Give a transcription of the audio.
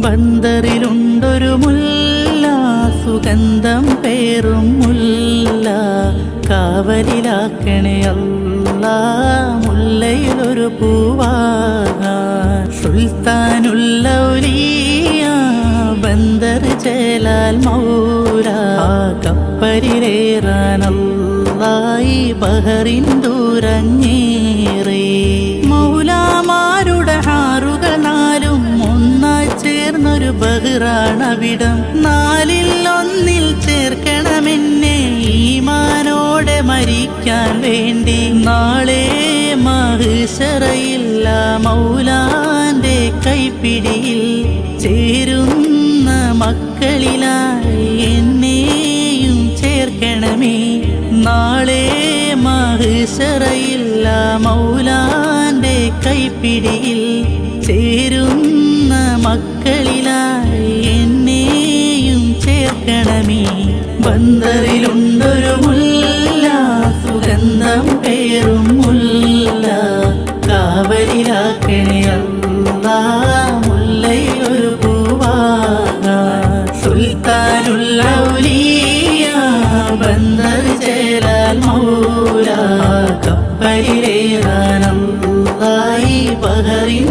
ബന്ദറിലുണ്ടൊരു മുല്ല, സുഗന്ധം പേറും മുല്ല, കാവലിലാക്കണേ അല്ലാ മുല്ലയിലൊരു പൂവാകാൻ. സുൽത്താനുൽ ഔലിയ ബന്ദർ ജലാൽ മൗല, കപ്പലിലേറാൻ അല്ലാഹ് ബഹറിൻ ദൂരഞ്ഞേറെ. മൗലാമാരുടെ ഹാറുകൾ നാലും ഒന്നായി ചേർന്നൊരു ബഹ്റാണവിടം. നാലിൽ ഒന്നിൽ ചേർക്കണമെന്നെ ഈമാനോടെ മരിക്കാൻ വേണ്ടി. നാളെ മഹ്ശറയില്ല മൗലാന്റെ കൈപ്പിടിയിൽ ചേരുന്ന മക്കളിലായി എന്നെയും ചേർക്കണമേ. നാളെ മഹ്ശറയില്ല മൗലാന്റെ കൈപ്പിടിയിൽ ചേരുന്ന മക്കളിലായി എന്നെയും ചേർക്കണമേ. ബന്ദറിലുണ്ടൊരു മുല്ല, സുഗന്ധം പേറും മുല്ല, കാവലിലാക്കണേ അല്ലാ മുല്ലയിലൊരു പൂവാകാൻ. സുൽത്താനുൽ ഔലിയ ബന്ദർ ജലാൽ മൗല, കപ്പലിലേറാൻ അല്ലാഹ് ബഹറിൻ